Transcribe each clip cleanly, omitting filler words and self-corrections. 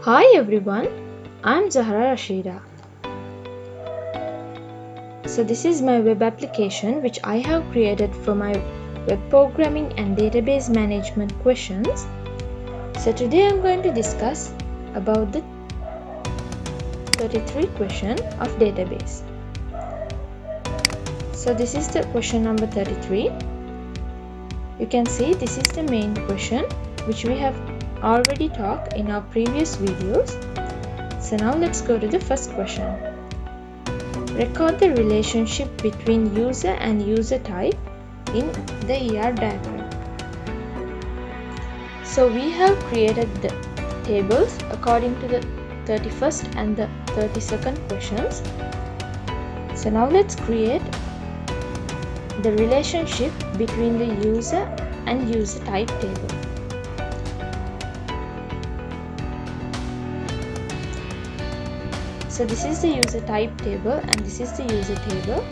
Hi everyone, I'm Zahara Rasheeda. So this is my web application which I have created for my web programming and database management questions. So today I'm going to discuss about the 33 question of database. So this is the question number 33. You can see this is the main question which we have already talked in our previous videos. So now let's go to the first question. Record the relationship between user and user type in the ER diagram. So we have created the tables according to the 31st and the 32nd questions. So now let's create the relationship between the user and user type table. So this is the user type table and this is the user table.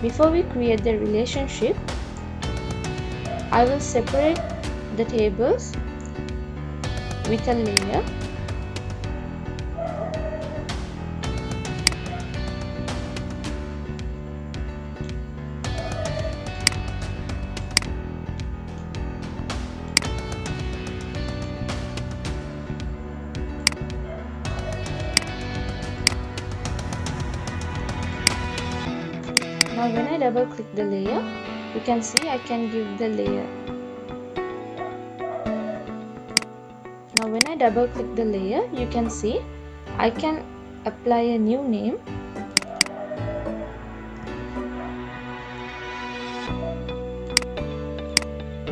Before we create the relationship, I will separate the tables with a layer. Now when I double click the layer, you can see I can give the layer. Now when I double click the layer, you can see I can apply a new name.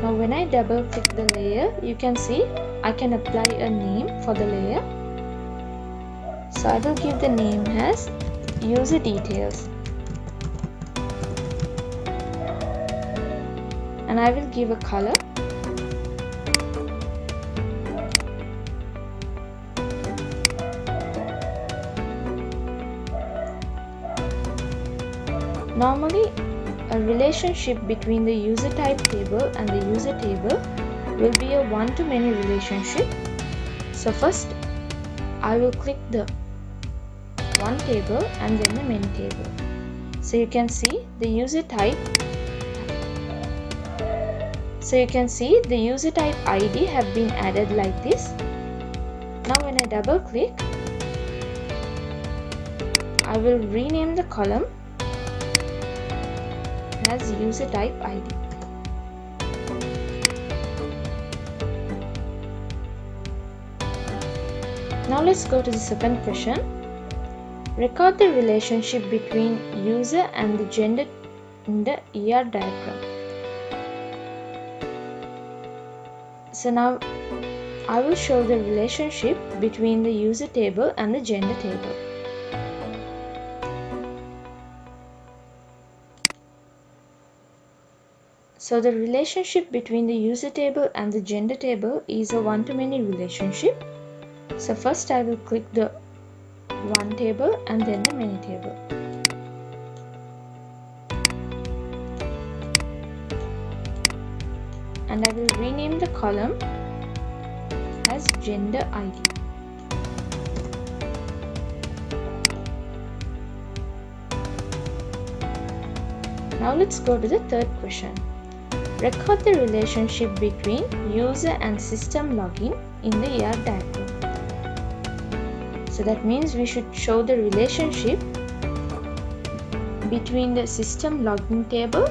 Now when I double click the layer, you can see I can apply a name for the layer. So I will give the name as user details. And I will give a color. Normally, a relationship between the user type table and the user table will be a one-to-many relationship. So first, I will click the one table and then the many table. So you can see the user type. So you can see the user type ID have been added like this. Now when I double click, I will rename the column as user type ID. Now let's go to the second question. Record the relationship between user and the gender in the ER diagram. So now I will show the relationship between the user table and the gender table. So the relationship between the user table and the gender table is a one-to-many relationship. So first I will click the one table and then the many table. And I will rename the column as gender ID. Now let's go to the third question. Record the relationship between user and system login in the ER diagram. So that means we should show the relationship between the system login table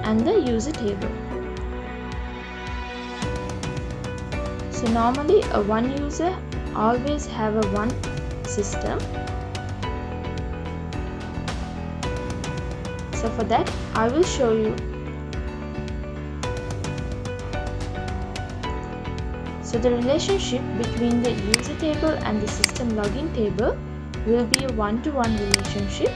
and the user table. So normally a one user always have a one system. So for that I will show you. So the relationship between the user table and the system login table will be a one-to-one relationship.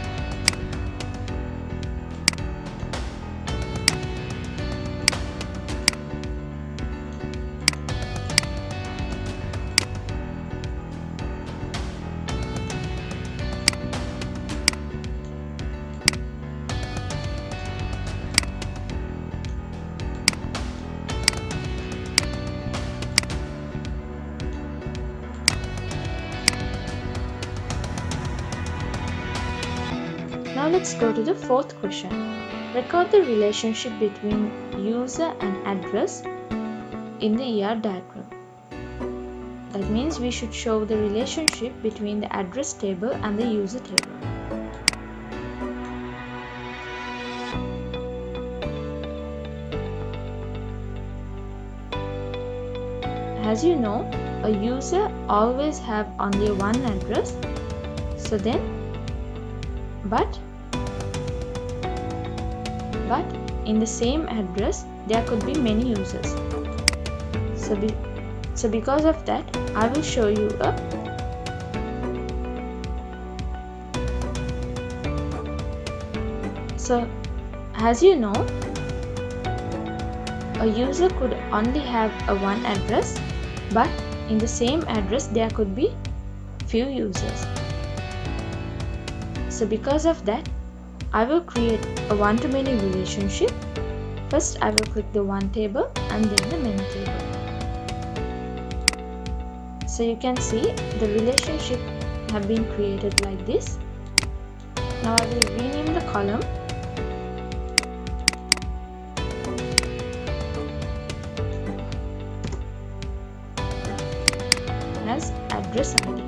Now let's go to the fourth question. Record the relationship between user and address in the ER diagram. That means we should show the relationship between the address table and the user table. As you know, a user always have only one address. So then, but in the same address there could be many users. So because of that, I will show you a So as you know, a user could only have a one address, but in the same address there could be few users. So because of that, I will create a one-to-many relationship. First I will click the one table and then the many table. So you can see the relationship have been created like this. Now I will rename the column as address ID.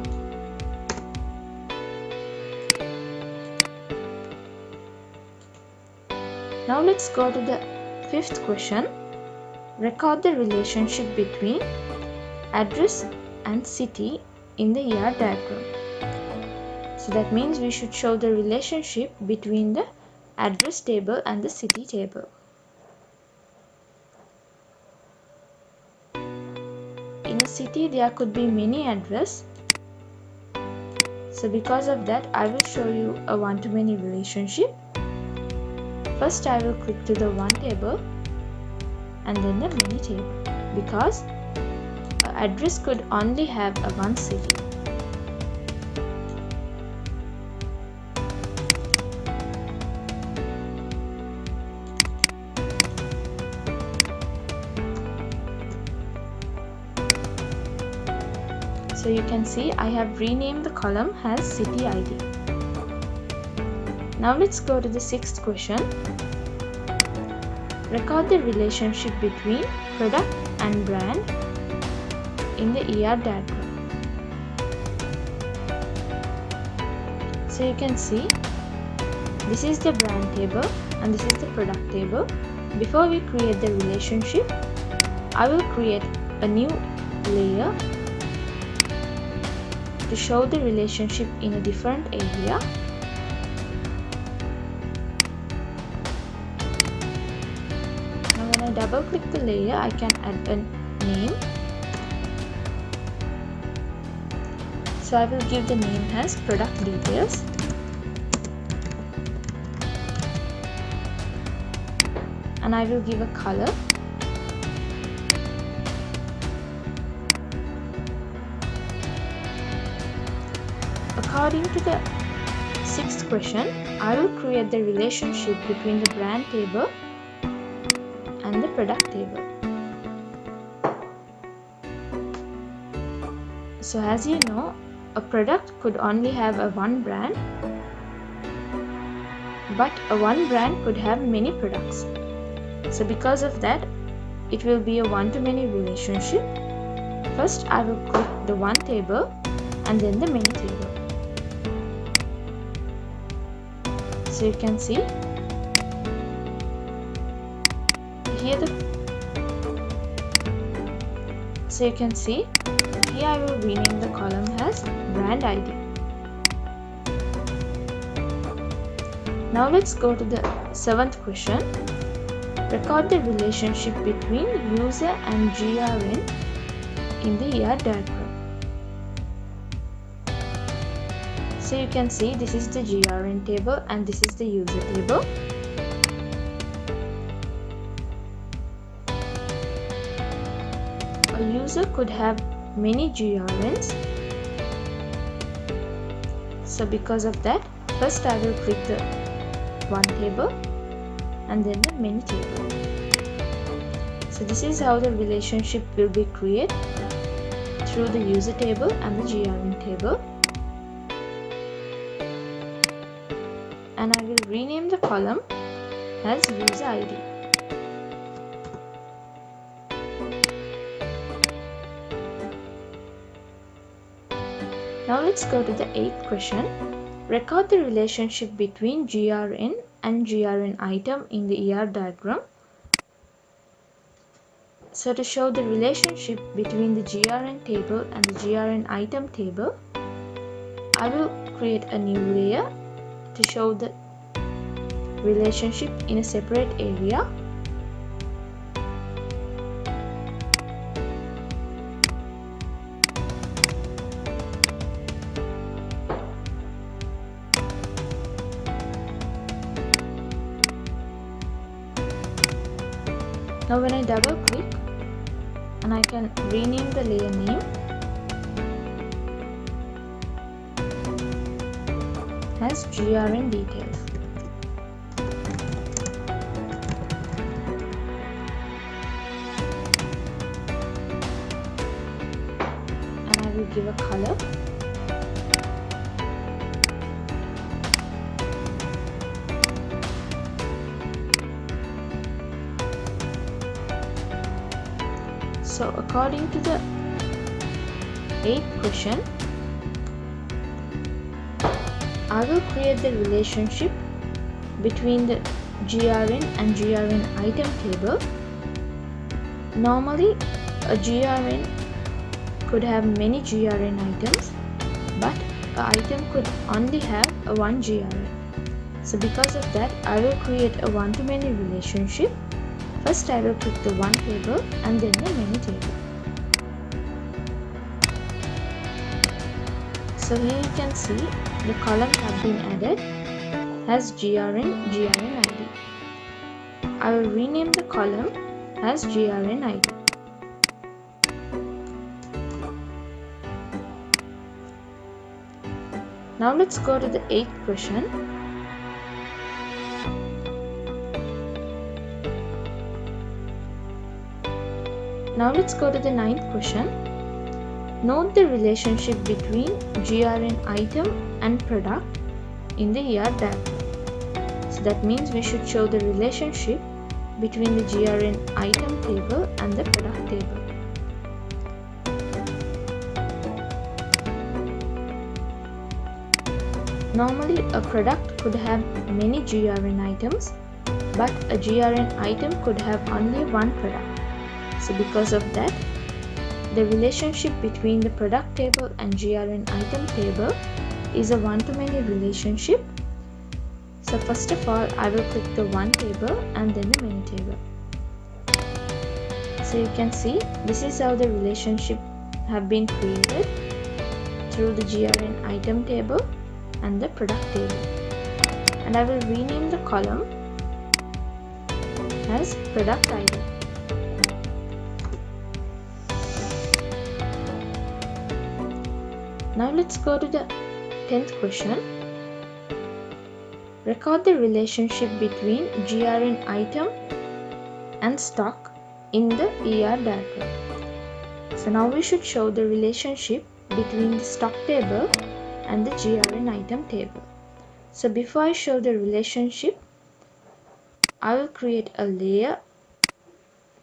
Now let's go to the fifth question. Record the relationship between address and city in the ER diagram. So that means we should show the relationship between the address table and the city table. In a city there could be many addresses. So because of that, I will show you a one-to-many relationship. First I will click to the one table and then the many table, because an address could only have a one city. So you can see I have renamed the column as city ID. Now let's go to the sixth question. Record the relationship between product and brand in the ER diagram. So you can see this is the brand table and this is the product table. Before we create the relationship, I will create a new layer to show the relationship in a different area. Now when I double click the layer, I can add a name. So I will give the name as product details. And I will give a color. According to the sixth question, I will create the relationship between the brand table and the product table. So as you know, a product could only have a one brand, but a one brand could have many products. So because of that, it will be a one-to-many relationship. First I will click the one table and then the many table. So you can see here here I will rename the column as brand ID. Now let's go to the seventh question. Record the relationship between user and GRN in the ER diagram. So you can see this is the GRN table and this is the user table. A user could have many GRNs. So because of that, first I will click the one table and then the many table. So this is how the relationship will be created through the user table and the GRN table. And I will rename the column as user ID. Now let's go to the 8th question. Record the relationship between GRN and GRN item in the ER diagram. So to show the relationship between the GRN table and the GRN item table, I will create a new layer to show the relationship in a separate area. Now when I double click, and I can rename the layer name as GRN details. And I will give a color. So according to the 8th question, I will create the relationship between the GRN and GRN item table. Normally, a GRN could have many GRN items, but an item could only have a one GRN. So because of that, I will create a one-to-many relationship. First, I will click the one table and then the many table. So here you can see the columns have been added as GRN ID. I will rename the column as GRN ID. Now let's go to the 8th question. Now let's go to the 9th question. Note the relationship between GRN item and product in the ER diagram. So that means we should show the relationship between the GRN item table and the product table. Normally, a product could have many GRN items, but a GRN item could have only one product. So because of that, the relationship between the product table and GRN item table is a one-to-many relationship. So first of all, I will click the one table and then the many table. So you can see this is how the relationship have been created through the GRN item table and the product table. And I will rename the column as product ID. Now let's go to the 10th question. Record the relationship between GRN item and stock in the ER diagram. So now we should show the relationship between the stock table and the GRN item table. So before I show the relationship, I will create a layer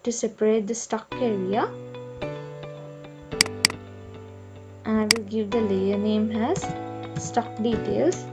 to separate the stock area. And I will give the layer name as stock details.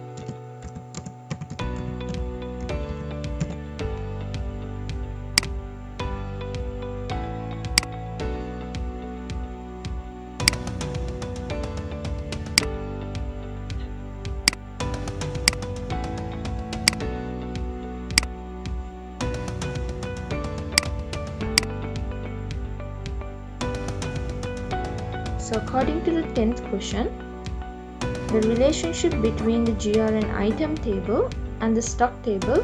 So according to the 10th question, the relationship between the GRN item table and the stock table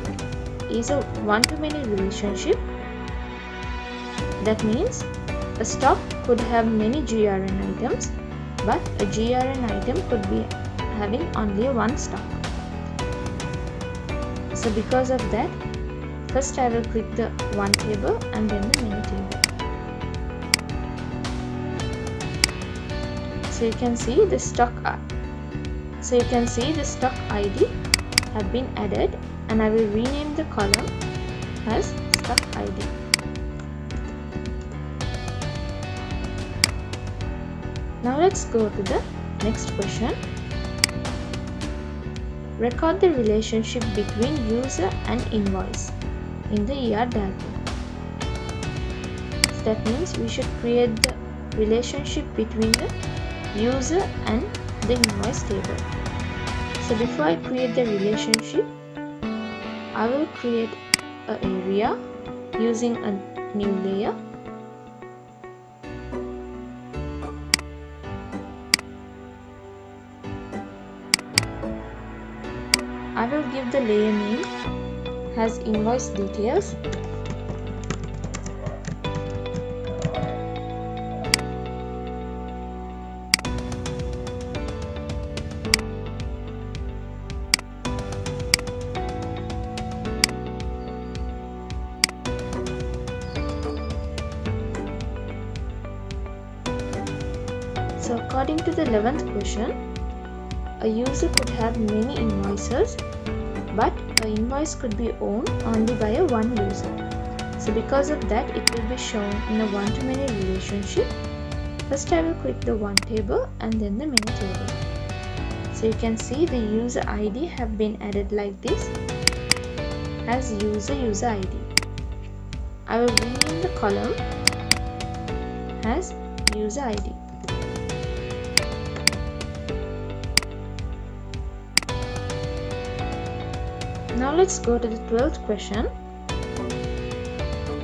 is a one-to-many relationship. That means a stock could have many GRN items, but a GRN item could be having only one stock. So because of that, first I will click the one table and then the many table. So you can see the stock ID have been added and I will rename the column as stock ID. Now let's go to the next question. Record the relationship between user and invoice in the ER diagram. So that means we should create the relationship between the user and the invoice table. So before I create the relationship, I will create an area using a new layer. I will give the layer name as invoice details. So according to the 11th question, a user could have many invoices, but an invoice could be owned only by one user. So because of that, it will be shown in a one-to-many relationship. First I will click the one table and then the many table. So you can see the user ID have been added like this as user ID. I will rename the column as user ID. Now let's go to the 12th question.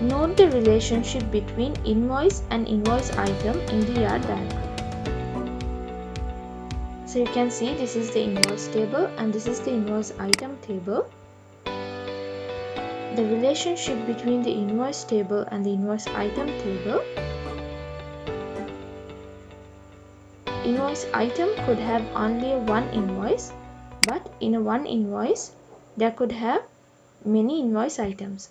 Note the relationship between invoice and invoice item in the ER diagram. So you can see this is the invoice table and this is the invoice item table. The relationship between the invoice table and the invoice item table. Invoice item could have only one invoice, but in a one invoice there could have many invoice items.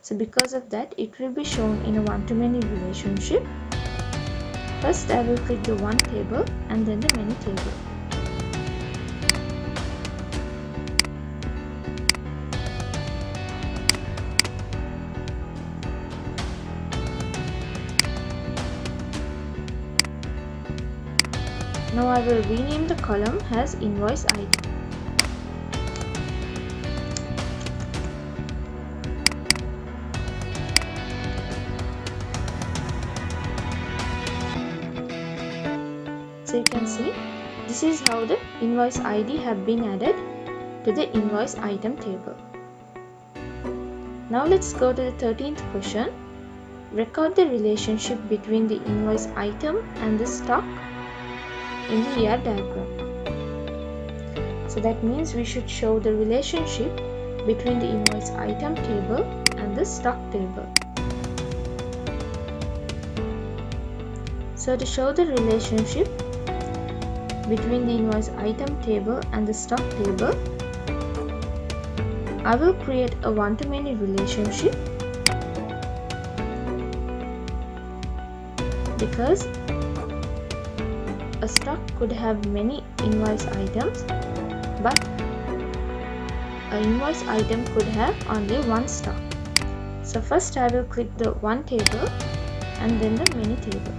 So because of that, it will be shown in a one-to-many relationship. First I will click the one table and then the many table. Now I will rename the column as invoice ID. So you can see this is how the invoice ID have been added to the invoice item table. Now let's go to the 13th question. Record the relationship between the invoice item and the stock in the ER diagram. So that means we should show the relationship between the invoice item table and the stock table. So to show the relationship between the invoice item table and the stock table, I will create a one-to-many relationship because a stock could have many invoice items, but an invoice item could have only one stock. So first I will click the one table and then the many table.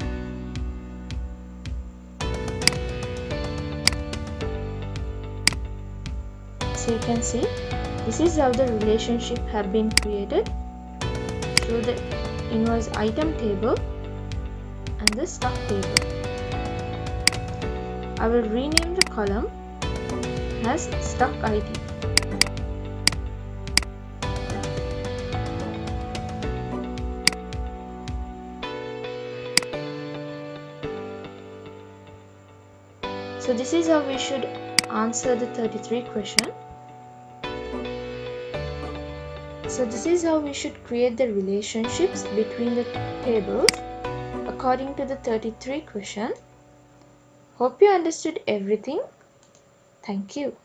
So you can see this is how the relationship have been created through the invoice item table and the stock table. I will rename the column as stock ID. So this is how we should answer the 33 question. So this is how we should create the relationships between the tables according to the 33 question. Hope you understood everything. Thank you.